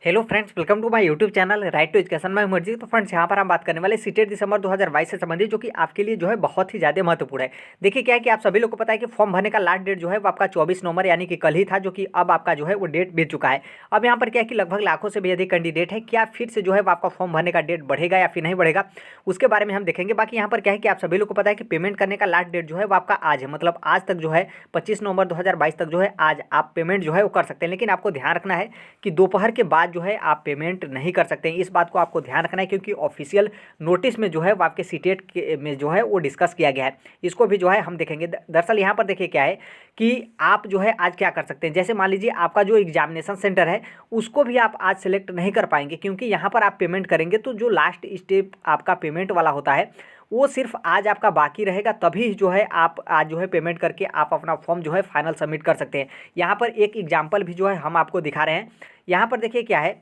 Hello friends, welcome to my YouTube channel right to education में मर्जी। तो friends, यहाँ पर हम बात करने वाले सीटेट दिसंबर 2022 से संबंधित, जो कि आपके लिए जो है बहुत ही ज़्यादा महत्वपूर्ण है। देखिए क्या है कि आप सभी लोग को पता है कि फॉर्म भरने का लास्ट डेट जो है वो आपका 24 नवंबर यानी कि कल ही था, जो कि अब आपका जो है वो डेट बीत चुका है। अब यहाँ पर क्या है कि लगभग लाखों से भी अधिक कैंडिडेट है, क्या फिर से जो है वो आपका फॉर्म भरने का डेट बढ़ेगा या फिर नहीं बढ़ेगा, उसके बारे में हम देखेंगे। बाकी यहाँ पर क्या है कि आप सभी लोग को पता है कि पेमेंट करने का लास्ट डेट जो है वो आपका आज है, मतलब आज तक जो है 25 नवंबर 2022 तक जो है आज आप पेमेंट जो है वो कर सकते हैं। लेकिन आपको ध्यान रखना है कि दोपहर के बाद जो है आप पेमेंट नहीं कर सकते हैं। इस बात को आपको ध्यान रखना है, क्योंकि ऑफिशियल नोटिस में जो है वो आपके सीटेट के में जो है वो डिस्कस किया गया है। इसको भी जो है हम देखेंगे। दरअसल यहाँ पर देखिए क्या है कि आप जो है आज क्या कर सकते हैं। जैसे मान लीजिए आपका जो एग्जामिनेशन सेंटर है उसको भी आप आज सेलेक्ट नहीं कर पाएंगे, क्योंकि यहाँ पर आप पेमेंट करेंगे तो जो लास्ट स्टेप आपका पेमेंट वाला होता है वो सिर्फ आज आपका बाकी रहेगा। तभी जो है आप आज जो है पेमेंट करके आप अपना फॉर्म जो है फाइनल सबमिट कर सकते हैं। यहाँ पर एक एग्जाम्पल भी जो है हम आपको दिखा रहे हैं। यहाँ पर देखिए क्या है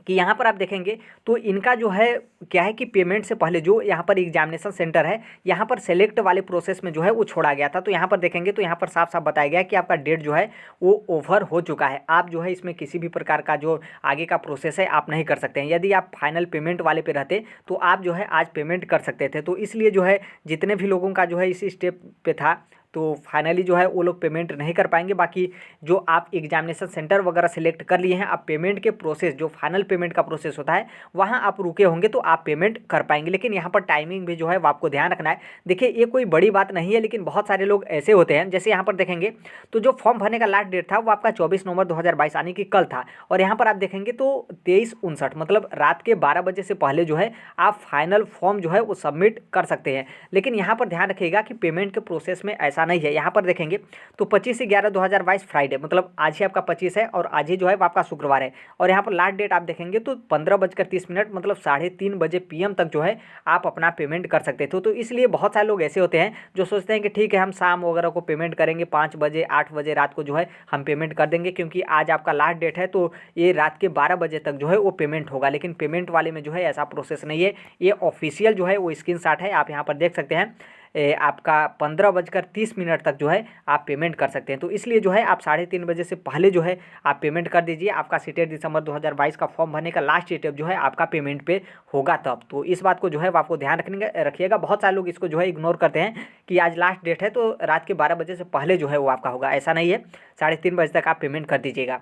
कि यहाँ पर आप देखेंगे तो इनका जो है क्या है कि पेमेंट से पहले जो यहाँ पर एग्जामिनेशन सेंटर है, यहाँ पर सेलेक्ट वाले प्रोसेस में जो है वो छोड़ा गया था। तो यहाँ पर देखेंगे तो यहाँ पर साफ साफ बताया गया है कि आपका डेट जो है वो ओवर हो चुका है। आप जो है इसमें किसी भी प्रकार का जो आगे का प्रोसेस है आप नहीं कर सकते हैं। यदि आप फाइनल पेमेंट वाले पे रहते तो आप जो है आज पेमेंट कर सकते थे। तो इसलिए जो है जितने भी लोगों का जो है इसी स्टेप पे था तो फाइनली जो है वो लोग पेमेंट नहीं कर पाएंगे। बाकी जो आप एग्जामिनेशन सेंटर वगैरह सेलेक्ट कर लिए हैं, आप पेमेंट के प्रोसेस जो फाइनल पेमेंट का प्रोसेस होता है वहाँ आप रुके होंगे तो आप पेमेंट कर पाएंगे। लेकिन यहाँ पर टाइमिंग भी जो है वो आपको ध्यान रखना है। देखिए ये कोई बड़ी बात नहीं है, लेकिन बहुत सारे लोग ऐसे होते हैं। जैसे यहाँ पर देखेंगे तो जो फॉर्म भरने का लास्ट डेट था वो आपका 24 नवंबर 2022 यानी कि कल था, और यहाँ पर आप देखेंगे तो 23:59 मतलब रात के 12 बजे से पहले जो है आप फाइनल फॉर्म जो है वो सबमिट कर सकते हैं। लेकिन यहाँ पर ध्यान रखिएगा कि पेमेंट के प्रोसेस में ऐसा नहीं है। यहाँ पर देखेंगे तो 25/11/2022 फ्राइडे, मतलब आज ही आपका 25 है और आज ही जो है वो आपका शुक्रवार है। और यहाँ पर लास्ट डेट आप देखेंगे तो 15:30 मतलब 3:30 बजे PM तक जो है आप अपना पेमेंट कर सकते थे। तो इसलिए बहुत सारे लोग ऐसे होते हैं जो सोचते हैं कि ठीक है हम शाम वगैरह को पेमेंट करेंगे, 5 बजे 8 बजे रात को जो है हम पेमेंट कर देंगे, क्योंकि आज आपका लास्ट डेट है तो ये रात के 12 बजे तक जो है वो पेमेंट होगा। लेकिन पेमेंट वाले में जो है ऐसा प्रोसेस नहीं है। ये ऑफिशियल जो है वो स्क्रीनशॉट है, आप यहाँ पर देख सकते हैं। आपका 15:30 तक जो है आप पेमेंट कर सकते हैं। तो इसलिए जो है आप 3:30 बजे से पहले जो है आप पेमेंट कर दीजिए। आपका सीटेट दिसंबर 2022 का फॉर्म भरने का लास्ट स्टेप जो है आपका पेमेंट पे होगा तब। तो इस बात को जो है वो आपको ध्यान रखिएगा। बहुत सारे लोग इसको जो है इग्नोर करते हैं कि आज लास्ट डेट है तो रात के 12 बजे से पहले जो है वो आपका होगा। ऐसा नहीं है, 3:30 बजे तक आप पेमेंट कर दीजिएगा।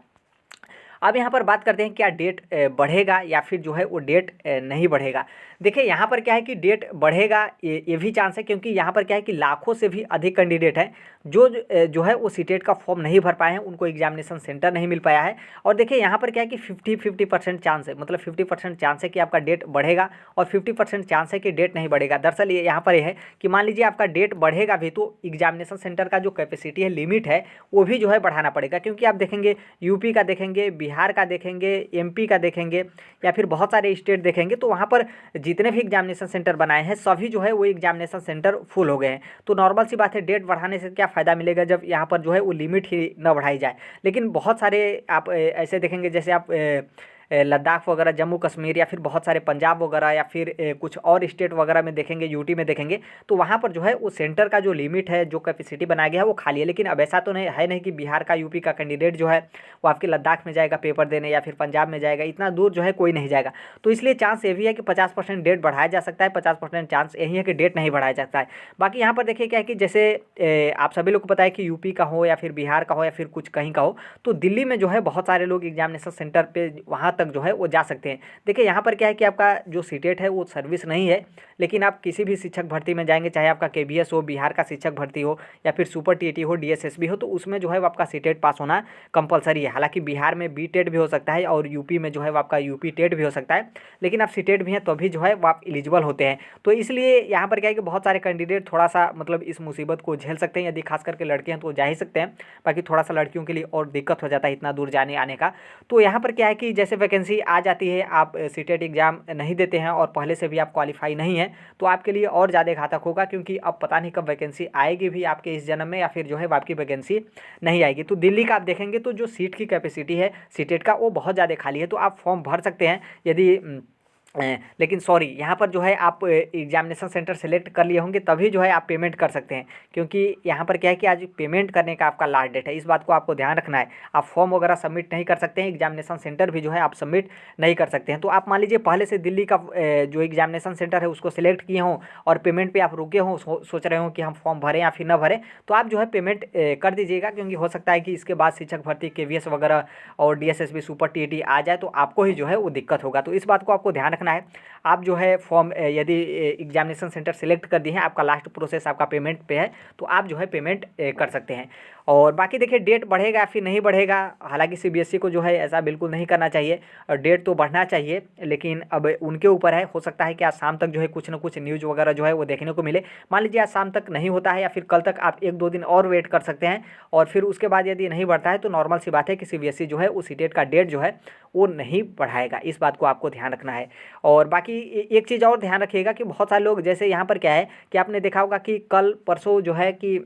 अब यहाँ पर बात करते हैं क्या डेट बढ़ेगा या फिर जो है वो डेट नहीं बढ़ेगा। देखिए यहाँ पर क्या है कि डेट बढ़ेगा ये भी चांस है, क्योंकि यहाँ पर क्या है कि लाखों से भी अधिक कैंडिडेट हैं जो है वो सीटेट का फॉर्म नहीं भर पाए हैं, उनको एग्जामिनेशन सेंटर नहीं मिल पाया है। और देखिए यहाँ पर क्या है कि 50-50% चांस है, मतलब 50% चांस है कि आपका डेट बढ़ेगा और 50% चांस है कि डेट नहीं बढ़ेगा। दरअसल ये यहाँ पर ये है कि मान लीजिए आपका डेट बढ़ेगा भी तो एग्जामिनेशन सेंटर का जो कैपेसिटी है, लिमिट है, वो भी जो है बढ़ाना पड़ेगा। क्योंकि आप देखेंगे यूपी का देखेंगे, बिहार का देखेंगे, MP का देखेंगे या फिर बहुत सारे स्टेट देखेंगे तो वहाँ पर जितने भी एग्जामिनेशन सेंटर बनाए हैं सभी जो है वो एग्जामिनेशन सेंटर फुल हो गए हैं। तो नॉर्मल सी बात है, डेट बढ़ाने से क्या फ़ायदा मिलेगा जब यहाँ पर जो है वो लिमिट ही न बढ़ाई जाए। लेकिन बहुत सारे आप ऐसे देखेंगे, जैसे आप लद्दाख वगैरह, जम्मू कश्मीर या फिर बहुत सारे पंजाब वगैरह या फिर कुछ और स्टेट वगैरह में देखेंगे, यूटी में देखेंगे तो वहाँ पर जो है वो सेंटर का जो लिमिट है, जो कैपेसिटी बनाया गया है वो खाली है। लेकिन अब ऐसा तो नहीं कि बिहार का, यूपी का कैंडिडेट जो है वो आपके लद्दाख में जाएगा पेपर देने या फिर पंजाब में जाएगा, इतना दूर जो है कोई नहीं जाएगा। तो इसलिए चांस ये भी है कि 50% डेट बढ़ाया जा सकता है, 50% चांस यही है कि डेट नहीं बढ़ाया जा सकता है। बाकी यहाँ पर देखिए क्या है कि जैसे आप सभी लोग को पता है कि यूपी का हो या फिर बिहार का हो या फिर कुछ कहीं का हो, तो दिल्ली में जो है बहुत सारे लोग एग्जामिनेशन सेंटर पे वहाँ तक जो है वो जा सकते हैं। देखिए यहाँ पर क्या है कि आपका जो सीटेट है वो सर्विस नहीं है, लेकिन आप किसी भी शिक्षक भर्ती में जाएंगे, चाहे आपका KVS हो, बिहार का शिक्षक भर्ती हो या फिर सुपर TET हो, DSSB हो, तो उसमें जो है वो आपका सीटेट पास होना कंपलसरी है। हालांकि बिहार में BTET भी हो सकता है और यूपी में जो है वो आपका UP टेट भी हो सकता है, लेकिन आप सीटेट भी हैं तो भी जो है वो आप एलिजिबल होते हैं। तो इसलिए यहाँ पर क्या है कि बहुत सारे कैंडिडेट थोड़ा सा मतलब इस मुसीबत को झेल सकते हैं। यदि खास करके लड़के हैं तो जा ही सकते हैं, बाकी थोड़ा सा लड़कियों के लिए और दिक्कत हो जाता है इतना दूर जाने आने का। तो यहाँ पर क्या है कि जैसे वैकेंसी आ जाती है, आप सीटेट एग्जाम नहीं देते हैं और पहले से भी आप क्वालिफाई नहीं है, तो आपके लिए और ज़्यादा घातक होगा, क्योंकि अब पता नहीं कब वैकेंसी आएगी भी आपके इस जन्म में या फिर जो है आपकी वैकेंसी नहीं आएगी। तो दिल्ली का आप देखेंगे तो जो सीट की कैपेसिटी है सीटेट का वो बहुत ज़्यादा खाली है, तो आप फॉर्म भर सकते हैं। यदि लेकिन सॉरी, यहाँ पर जो है आप एग्जामिनेशन सेंटर सेलेक्ट कर लिए होंगे तभी जो है आप पेमेंट कर सकते हैं, क्योंकि यहाँ पर क्या है कि आज पेमेंट करने का आपका लास्ट डेट है। इस बात को आपको ध्यान रखना है। आप फॉर्म वगैरह सबमिट नहीं कर सकते हैं, एग्जामिनेशन सेंटर भी जो है आप सबमिट नहीं कर सकते हैं। तो आप मान लीजिए पहले से दिल्ली का जो एग्जामिनेशन सेंटर है उसको सिलेक्ट किए हों और पेमेंट पर आप रुके हों, सोच रहे हो कि हम फॉर्म भरें या फिर ना भरें, तो आप जो है पेमेंट कर दीजिएगा, क्योंकि हो सकता है कि इसके बाद शिक्षक भर्ती केवीएस वगैरह और डीएसएसबी सुपर टीईटी आ जाए तो आपको ही जो है वो दिक्कत होगा। तो इस बात को आपको ध्यान रखना है। आप जो है फॉर्म यदि एग्जामिनेशन सेंटर सेलेक्ट कर दिए हैं, आपका लास्ट प्रोसेस आपका पेमेंट पे है, तो आप जो है पेमेंट कर सकते हैं। और बाकी देखिए डेट बढ़ेगा या फिर नहीं बढ़ेगा, हालांकि सीबीएसई को जो है ऐसा बिल्कुल नहीं करना चाहिए, और डेट तो बढ़ना चाहिए, लेकिन अब उनके ऊपर है। हो सकता है कि आज शाम तक जो है कुछ ना कुछ न्यूज़ वगैरह जो है वो देखने को मिले। मान लीजिए आज शाम तक नहीं होता है या फिर कल तक आप 1-2 दिन और वेट कर सकते हैं, और फिर उसके बाद यदि नहीं बढ़ता है तो नॉर्मल सी बात है कि सीबीएसई जो है उस सीटेट का डेट जो है वो नहीं बढ़ाएगा। इस बात को आपको ध्यान रखना है। और बाकी एक चीज़ और ध्यान रखिएगा कि बहुत सारे लोग, जैसे यहाँ पर क्या है कि आपने देखा होगा कि कल परसों जो है कि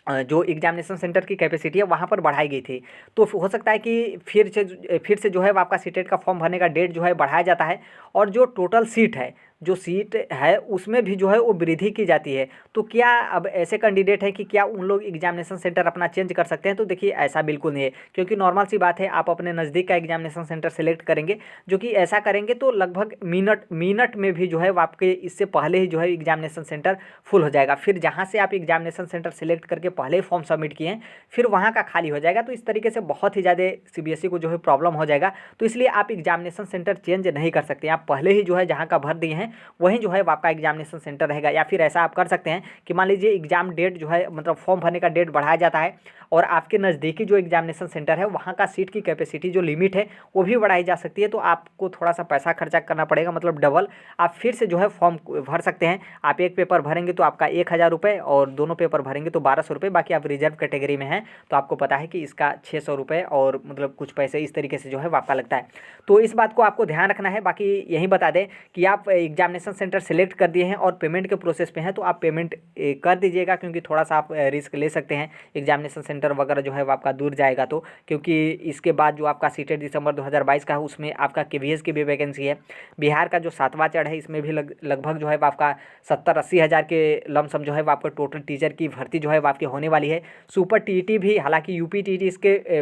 जो एग्जामिनेशन सेंटर की कैपेसिटी है वहाँ पर बढ़ाई गई थी, तो हो सकता है कि फिर से जो है वो आपका सीटेट का फॉर्म भरने का डेट जो है बढ़ाया जाता है, और जो टोटल सीट है, जो सीट है उसमें भी जो है वो वृद्धि की जाती है। तो क्या अब ऐसे कैंडिडेट हैं कि क्या उन लोग एग्जामिनेशन सेंटर अपना चेंज कर सकते हैं? तो देखिए ऐसा बिल्कुल नहीं है, क्योंकि नॉर्मल सी बात है, आप अपने नज़दीक का एग्जामिनेशन सेंटर सेलेक्ट करेंगे, जो कि ऐसा करेंगे तो लगभग मिनट में भी जो है वो आपके इससे पहले ही जो है एग्जामिनेशन सेंटर फुल हो जाएगा। फिर जहाँ से आप एग्जामिनेशन सेंटर सेलेक्ट करके पहले ही फॉर्म सबमिट किए हैं, फिर वहाँ का खाली हो जाएगा। तो इस तरीके से बहुत ही ज़्यादा सीबीएसई को जो है प्रॉब्लम हो जाएगा। तो इसलिए आप एग्जामिनेशन सेंटर चेंज नहीं कर सकते, आप पहले ही जो है जहाँ का भर दिए हैं वहीं जो है वो आपका एग्जामिनेशन सेंटर रहेगा। या फिर ऐसा आप कर सकते हैं कि मान लीजिए एग्जाम डेट जो है, मतलब फॉर्म भरने का डेट बढ़ाया जाता है, और आपके नज़दीकी जो एग्जामिनेशन सेंटर है वहाँ का सीट की कैपेसिटी जो लिमिट है वो भी बढ़ाई जा सकती है। तो आपको थोड़ा सा पैसा खर्चा करना पड़ेगा, मतलब डबल। आप फिर से जो है फॉर्म भर सकते हैं। आप एक पेपर भरेंगे तो आपका 1,000 रुपये, और दोनों पेपर भरेंगे तो 1,200 रुपये। बाकी आप रिजर्व कैटेगरी में हैं तो आपको पता है कि इसका 600 रुपये और मतलब कुछ पैसे इस तरीके से जो है वो आपका लगता है। तो इस बात को आपको ध्यान रखना है। बाकी यही बता दें कि आप एग्जामिनेशन सेंटर सेलेक्ट कर दिए हैं और पेमेंट के प्रोसेस पे हैं, तो आप पेमेंट कर दीजिएगा, क्योंकि थोड़ा सा आप रिस्क ले सकते हैं। एग्जामिनेशन सेंटर वगैरह जो है वो आपका दूर जाएगा, तो क्योंकि इसके बाद जो आपका सीटेट दिसंबर 2022 का है उसमें आपका केवीएस की भी वैकेंसी है। बिहार का जो 7वां चढ़ है इसमें भी लगभग जो है वो आपका 70-80 हज़ार के लमसम जो है वो आपको टोटल टीचर की भर्ती जो है वो आपकी होने वाली है। सुपर टीईटी भी, हालांकि यूपी टीईटी इसके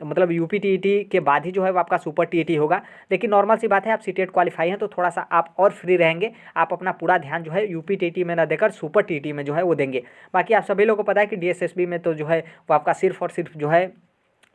मतलब यूपी टीईटी के बाद ही जो है वो आपका सुपर टीईटी होगा, लेकिन नॉर्मल सी बात है, आप सीटेट क्वालिफाई हैं तो थोड़ा सा आप और फ्री रहेंगे। आप अपना पूरा ध्यान जो है यूपी टीटी में ना देकर सुपर टीटी में जो है वो देंगे। बाकी आप सभी लोगों को पता है कि डीएसएसबी में तो जो है वो आपका सिर्फ और सिर्फ जो है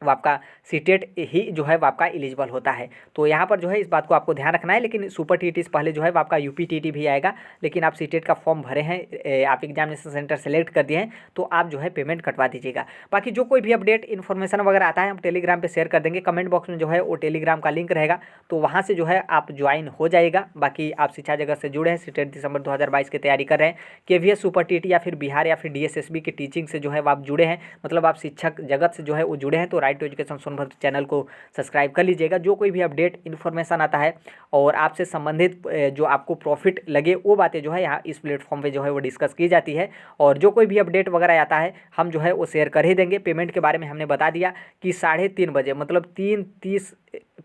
वो आपका सीटेट ही जो है वो आपका एलिजिबल होता है। तो यहाँ पर जो है इस बात को आपको ध्यान रखना है। लेकिन सुपर टीटी से पहले जो है वो आपका यूपी टीटी भी आएगा, लेकिन आप सीटेट का फॉर्म भरे हैं, आप एग्जामिनेशन सेंटर सेलेक्ट कर दिए हैं, तो आप जो है पेमेंट कटवा दीजिएगा। बाकी जो कोई भी अपडेट इन्फॉर्मेशन वगैरह आता है हम टेलीग्राम पर शेयर कर देंगे। कमेंट बॉक्स में जो है वो टेलीग्राम का लिंक रहेगा, तो वहाँ से जो है आप ज्वाइन हो जाएगा। बाकी आप शिक्षा जगत से जुड़े हैं, सीटेट दिसंबर 2022 की तैयारी कर रहे हैं, केवीएस सुपर टीटी या फिर बिहार या फिर डीएसएसबी की टीचिंग से जो है वो आप जुड़े हैं, मतलब आप शिक्षक जगत से जो है वो जुड़े हैं, तो right to education Sonbhadra channel को सब्सक्राइब कर लीजिएगा। जो कोई भी अपडेट इन्फॉर्मेशन आता है और आपसे संबंधित जो आपको प्रॉफिट लगे वो बातें जो है यहाँ इस प्लेटफॉर्म पे जो है वो डिस्कस की जाती है। और जो कोई भी अपडेट वगैरह आता है हम जो है वो शेयर कर ही देंगे। पेमेंट के बारे में हमने बता दिया कि 3:30 बजे, मतलब 3:30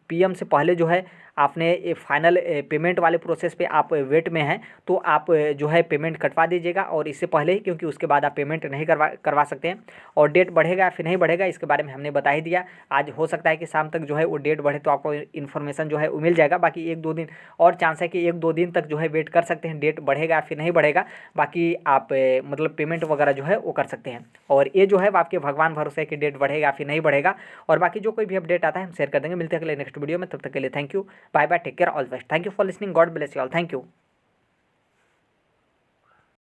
PM से पहले जो है आपने फाइनल पेमेंट वाले प्रोसेस पे आप वेट में हैं, तो आप जो है पेमेंट कटवा दीजिएगा, और इससे पहले ही, क्योंकि उसके बाद आप पेमेंट नहीं करवा सकते हैं। और डेट बढ़ेगा या फिर नहीं बढ़ेगा इसके बारे में हमने बता ही दिया। आज हो सकता है कि शाम तक जो है वो डेट बढ़े, तो आपको इन्फॉर्मेशन जो है वो मिल जाएगा। बाकी 1-2 दिन और चांस है कि 1-2 दिन तक जो है वेट कर सकते हैं, डेट बढ़ेगा या फिर नहीं बढ़ेगा। बाकी आप मतलब पेमेंट वगैरह जो है वो कर सकते हैं। और ये जो है वो आपके भगवान भरोसे है कि डेट बढ़ेगा या फिर नहीं बढ़ेगा। और बाकी जो कोई भी अपडेट आता है हम शेयर कर देंगे। मिलते हैं अगले नेक्स्ट वीडियो में, तब तक के लिए thank you, bye bye, take care, all best, thank you for listening, God bless you all, thank you.